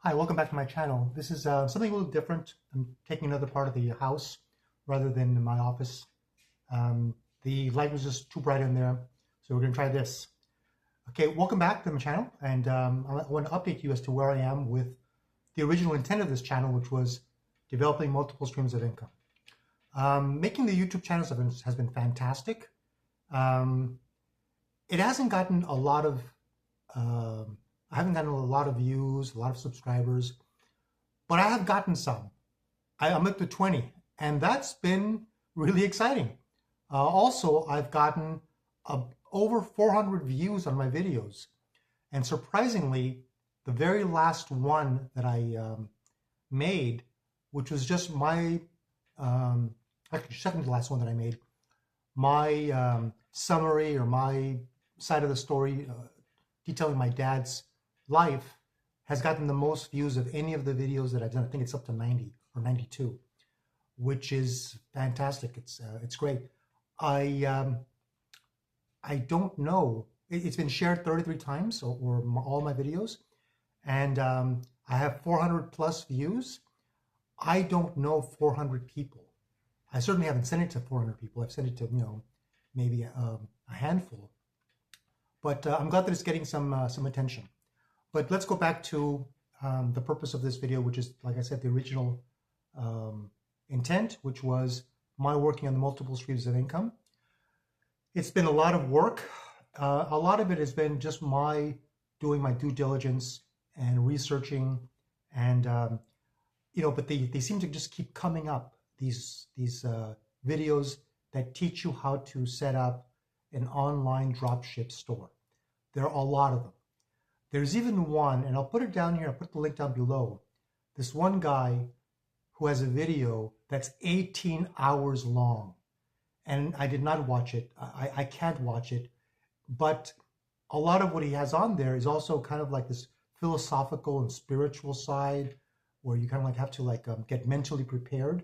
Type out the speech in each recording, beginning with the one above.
Hi, welcome back to my channel. This is something a little different. I'm taking another part of the house rather than my office. The light was just too bright in there, so we're going to try this. Okay, welcome back to my channel, and I want to update you as to where I am with the original intent of this channel, which was developing multiple streams of income. Making the YouTube channels has been fantastic. It hasn't gotten a lot of I haven't gotten a lot of views, a lot of subscribers, but I have gotten some. I'm up to 20, and that's been really exciting. Also, I've gotten over 400 views on my videos, and surprisingly, the very last one that I made, which was just my, actually second to last one that I made, my summary or my side of the story detailing my dad's life, has gotten the most views of any of the videos that I've done. I think it's up to 90 or 92, which is fantastic. It's great. I don't know. It's been shared 33 times or all my videos, and I have 400 plus views. I don't know 400 people. I certainly haven't sent it to 400 people. I've sent it to maybe a handful. But I'm glad that it's getting some attention. But let's go back to the purpose of this video, which is, like I said, the original intent, which was my working on the multiple streams of income. It's been a lot of work. A lot of it has been just my doing my due diligence and researching, and but they seem to just keep coming up. These videos that teach you how to set up an online dropship store. There are a lot of them. There's even one, and I'll put it down here, I'll put the link down below. This one guy who has a video that's 18 hours long. And I did not watch it. I can't watch it. But a lot of what he has on there is also kind of like this philosophical and spiritual side, where you kind of like have to get mentally prepared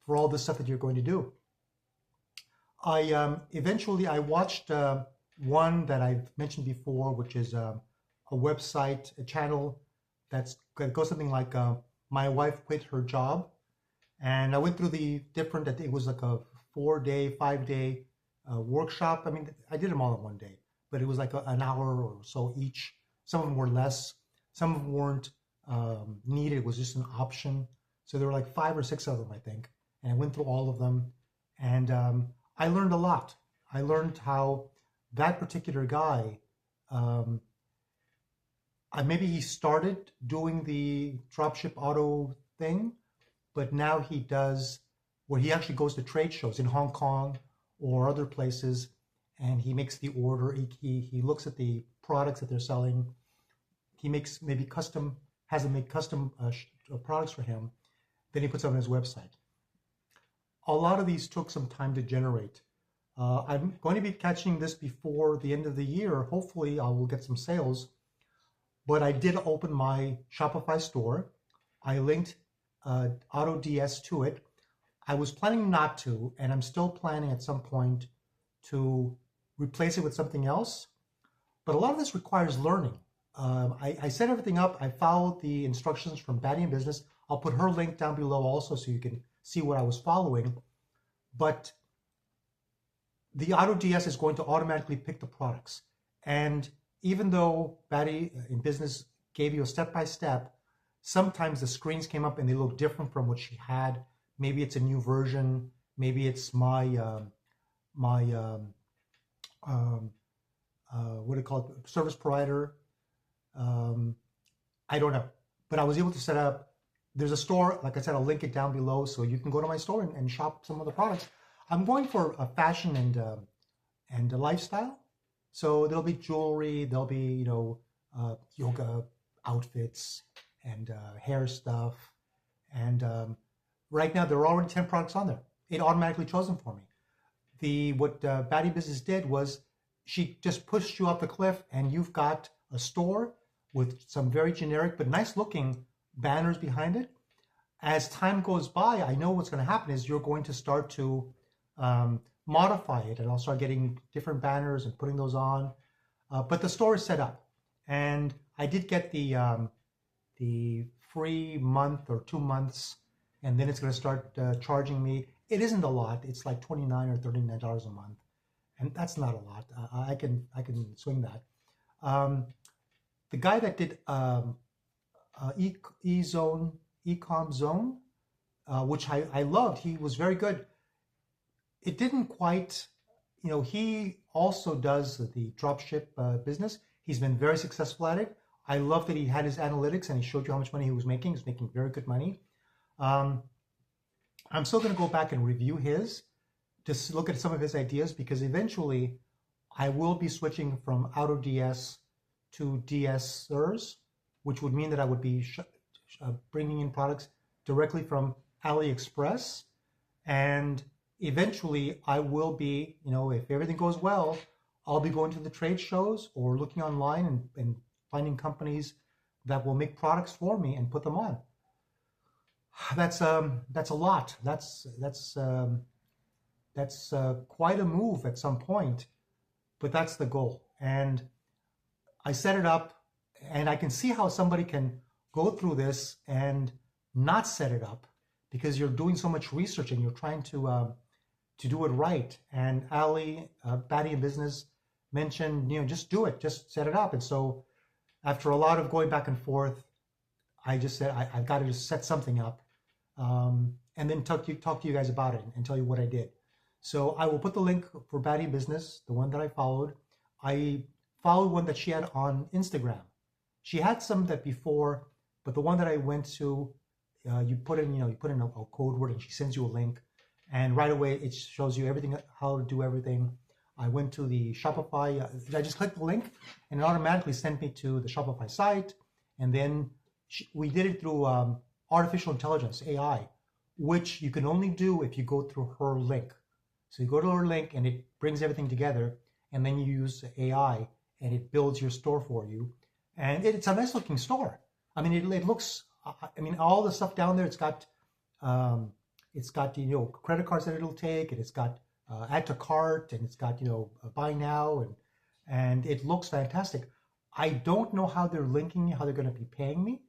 for all this stuff that you're going to do. Eventually I watched one that I've mentioned before, which is a website, a channel that goes something like my wife quit her job, and I went through the different. It was like a 4-day, 5-day workshop. I mean, I did them all in one day, but it was like an hour or so each. Some of them were less, some of them weren't needed. It was just an option. So there were like 5 or 6 of them, I think, and I went through all of them, and I learned a lot. I learned how that particular guy, maybe he started doing the dropship auto thing, but now he does where he actually goes to trade shows in Hong Kong or other places, and he makes the order. He looks at the products that they're selling. He makes has them make custom products for him. Then he puts them on his website. A lot of these took some time to generate. I'm going to be catching this before the end of the year. Hopefully I will get some sales, but I did open my Shopify store. I linked AutoDS to it. I was planning not to, and I'm still planning at some point to replace it with something else, but a lot of this requires learning. I set everything up. I followed the instructions from Baddie in Business. I'll put her link down below also so you can see what I was following. But the AutoDS is going to automatically pick the products. And even though Baddie in Business gave you a step-by-step, sometimes the screens came up and they look different from what she had. Maybe it's a new version. Maybe it's my what do you call it, service provider. I don't know. But I was able to set up, there's a store, like I said, I'll link it down below so you can go to my store and shop some of the products. I'm going for a fashion and a lifestyle. So there'll be jewelry, there'll be, yoga outfits and hair stuff. And right now there are already 10 products on there. It automatically chose them for me. What Baddie Business did was she just pushed you off the cliff, and you've got a store with some very generic but nice looking banners behind it. As time goes by, I know what's going to happen is you're going to start to modify it, and I'll start getting different banners and putting those on. But the store is set up, and I did get the the free month or 2 months, and then it's going to start charging me. It isn't a lot. It's like $29 or $39 a month, and that's not a lot. I can swing that. The guy that did Ecom Zone, which I loved, he was very good. It didn't quite, he also does the dropship business. He's been very successful at it. I love that he had his analytics and he showed you how much money he was making. He was making very good money. I'm still going to go back and review his, just look at some of his ideas, because eventually I will be switching from AutoDS to DSers, which would mean that I would be bringing in products directly from AliExpress. And eventually I will be, if everything goes well, I'll be going to the trade shows or looking online and finding companies that will make products for me and put them on. That's a lot. That's quite a move at some point, but that's the goal. And I set it up, and I can see how somebody can go through this and not set it up, because you're doing so much research and you're trying to do it right. And Baddie in Business mentioned, just do it, just set it up. And so after a lot of going back and forth, I just said, I've got to just set something up, and then talk to you guys about it and tell you what I did. So I will put the link for Baddie Business, the one that I followed. I followed one that she had on Instagram. She had some that before, but the one that I went to, you put in a code word and she sends you a link, and right away it shows you everything, how to do everything. I went to the Shopify. I just clicked the link and it automatically sent me to the Shopify site. And then we did it through artificial intelligence, AI, which you can only do if you go through her link. So you go to her link and it brings everything together, and then you use AI and it builds your store for you. And it's a nice looking store. I mean, it looks, all the stuff down there, it's got credit cards that it'll take, and it's got add to cart, and it's got, buy now, and it looks fantastic. I don't know how they're linking, how they're going to be paying me.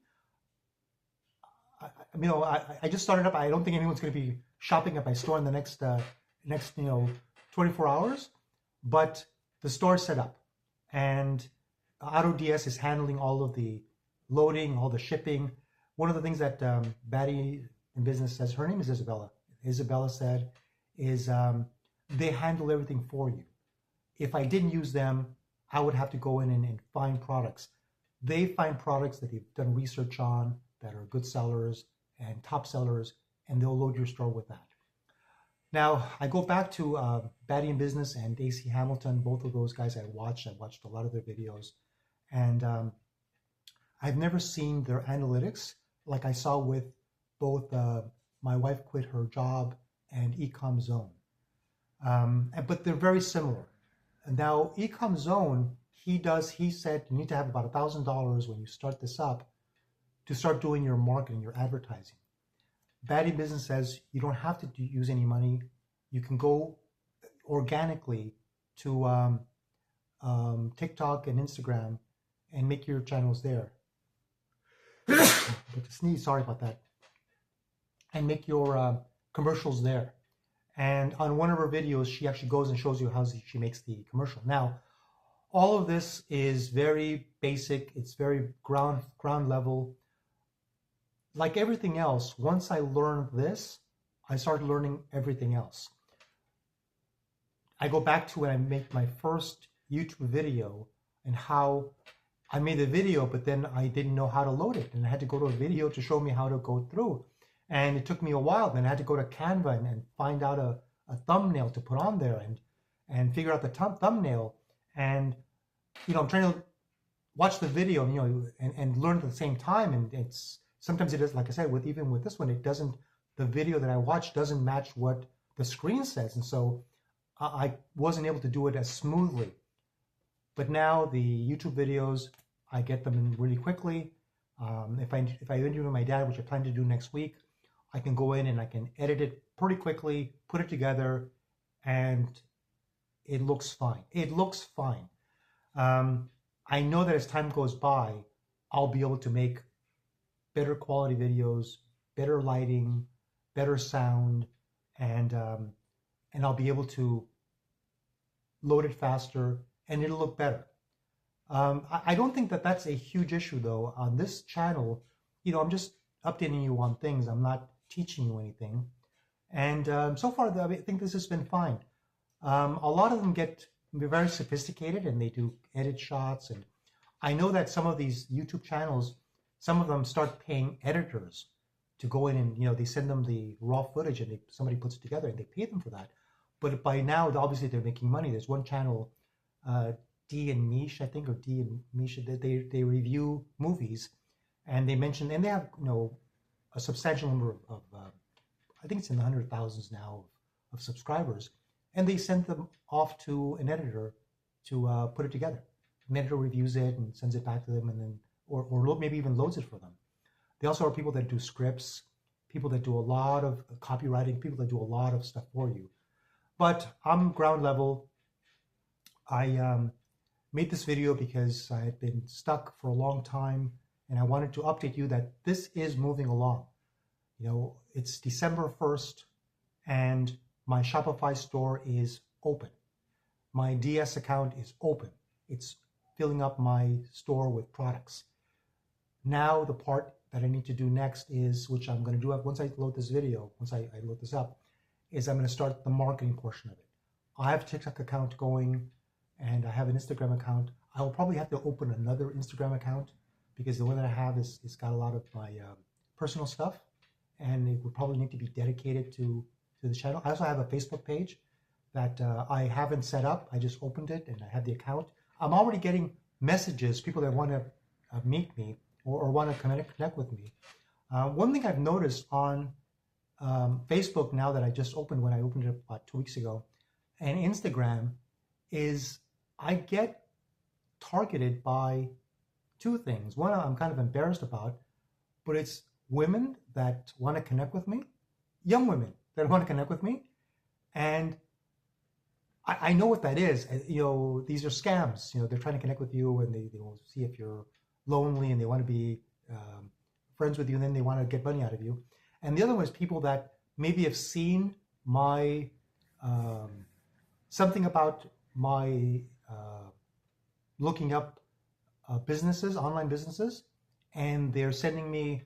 I just started up. I don't think anyone's going to be shopping at my store in the next 24 hours, but the store's set up, and AutoDS is handling all of the loading, all the shipping. One of the things that Baddie in Business says, her name is Isabella. Isabella said, is they handle everything for you. If I didn't use them, I would have to go in and find products. They find products that they've done research on that are good sellers and top sellers, and they'll load your store with that. Now, I go back to Baddie in Business and AC Hamilton. Both of those guys I watched a lot of their videos. And I've never seen their analytics like I saw with both My Wife Quit Her Job and Ecom Zone. But they're very similar. And now Ecom Zone, he said you need to have about $1,000 when you start this up to start doing your marketing, your advertising. Baddie Business says you don't have to use any money. You can go organically to TikTok and Instagram and make your channels there. But to sneeze, sorry about that. And make your commercials there. And on one of her videos, she actually goes and shows you how she makes the commercial. Now, all of this is very basic. It's very ground level. Like everything else, once I learned this, I started learning everything else. I go back to when I made my first YouTube video and how I made the video, but then I didn't know how to load it. And I had to go to a video to show me how to go through. And it took me a while. Then I had to go to Canva and find out a thumbnail to put on there and figure out the thumbnail. And, I'm trying to watch the video, and learn at the same time. And sometimes it is, like I said, even with this one, the video that I watched doesn't match what the screen says. And so I wasn't able to do it as smoothly. But now the YouTube videos, I get them in really quickly. If I interview with my dad, which I plan to do next week, I can go in and I can edit it pretty quickly, put it together, and it looks fine. It looks fine. I know that as time goes by, I'll be able to make better quality videos, better lighting, better sound, and I'll be able to load it faster, and it'll look better. I don't think that that's a huge issue, though. On this channel, I'm just updating you on things. I'm not teaching you anything. And so far, I think this has been fine. A lot of them get very sophisticated, and they do edit shots. And I know that some of these YouTube channels, some of them start paying editors to go in and, they send them the raw footage and somebody puts it together and they pay them for that. But by now, obviously, they're making money. There's one channel, D and Mish, I think, or D and Mish, they review movies, and they mention, and they have a substantial number of I think it's in the 100,000s now of subscribers, and they send them off to an editor to put it together. An editor reviews it and sends it back to them, and then or maybe even loads it for them. They also are people that do scripts, people that do a lot of copywriting, people that do a lot of stuff for you. But I'm ground level. I made this video because I had been stuck for a long time, and I wanted to update you that this is moving along. It's December 1st, and my Shopify store is open. My DS account is open. It's filling up my store with products. Now the part that I need to do next is, which I'm going to do once I load this video, once I load this up, is I'm going to start the marketing portion of it. I have a TikTok account going, and I have an Instagram account. I will probably have to open another Instagram account because the one that I have is got a lot of my personal stuff, and it would probably need to be dedicated to the channel. I also have a Facebook page that I haven't set up. I just opened it and I have the account. I'm already getting messages, people that want to meet me or want to connect with me. One thing I've noticed on Facebook now that I just opened, when I opened it about 2 weeks ago, and Instagram, is I get targeted by two things. One I'm kind of embarrassed about, but it's women that want to connect with me, young women that want to connect with me, and I know what that is. These are scams. They're trying to connect with you, and they will see if you're lonely, and they want to be friends with you, and then they want to get money out of you. And the other one is people that maybe have seen my something about my looking up businesses, online businesses, and they're sending me,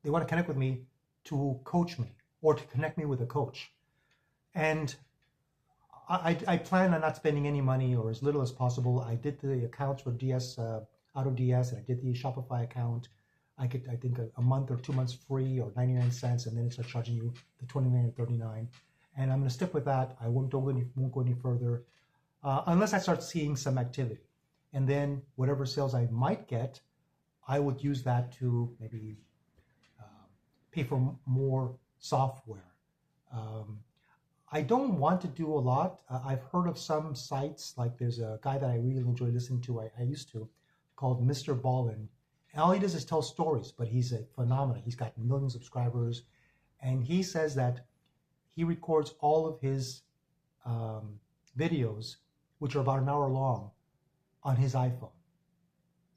they want to connect with me to coach me or to connect me with a coach. And I plan on not spending any money or as little as possible. I did the accounts for DS, Auto DS, and I did the Shopify account. I get, I think, a month or 2 months free or 99 cents, and then it starts charging you the 29 or 39. And I'm going to stick with that. I won't go any further unless I start seeing some activity. And then whatever sales I might get, I would use that to maybe pay for more software. I don't want to do a lot. I've heard of some sites, like there's a guy that I really enjoy listening to, I used to, called Mr. Ballin. And all he does is tell stories, but he's a phenomenon. He's got millions of subscribers. And he says that he records all of his videos, which are about an hour long, on his iPhone.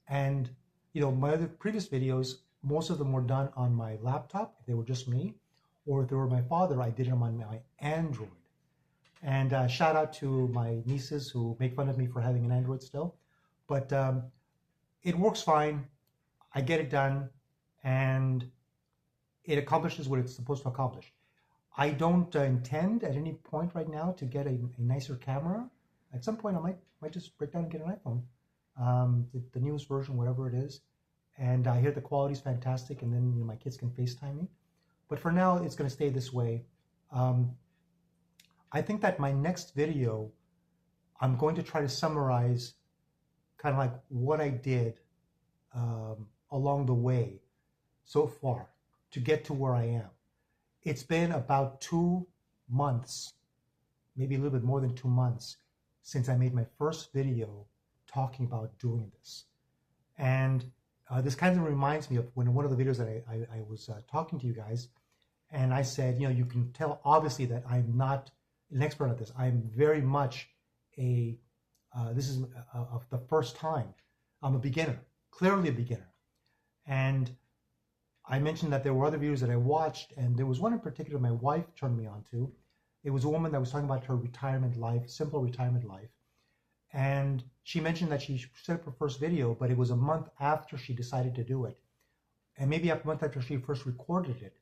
And, my other previous videos, most of them were done on my laptop, if they were just me, or if they were my father, I did them on my Android. And shout out to my nieces who make fun of me for having an Android still. But it works fine. I get it done, and it accomplishes what it's supposed to accomplish. I don't intend at any point right now to get a nicer camera. At some point, I might just break down and get an iPhone, the newest version, whatever it is. And I hear the quality is fantastic, and then my kids can FaceTime me. But for now, it's going to stay this way. I think that my next video, I'm going to try to summarize kind of like what I did along the way so far to get to where I am. It's been about 2 months, maybe a little bit more than 2 months, since I made my first video talking about doing this. And this kind of reminds me of one of the videos that I was talking to you guys, and I said, you can tell obviously that I'm not an expert at this. I'm very much this is the first time. I'm a beginner. clearly a beginner. And I mentioned that there were other videos that I watched, and there was one in particular my wife turned me on to. It was a woman that was talking about her retirement life, simple retirement life. And she mentioned that she set up her first video, but it was a month after she decided to do it. And maybe a month after she first recorded it.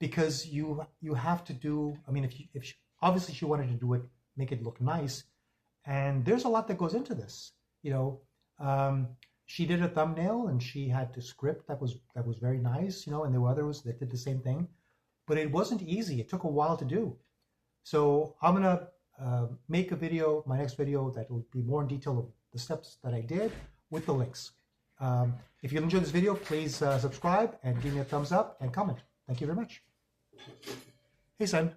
Because you have to do, I mean, if she, obviously she wanted to do it, make it look nice. And there's a lot that goes into this, she did a thumbnail and she had the script that was very nice, and there were others that did the same thing, but it wasn't easy. It took a while to do. So I'm gonna make a video, my next video, that will be more in detail of the steps that I did with the links. If you enjoyed this video, please subscribe and give me a thumbs up and comment. Thank you very much. Hey, son.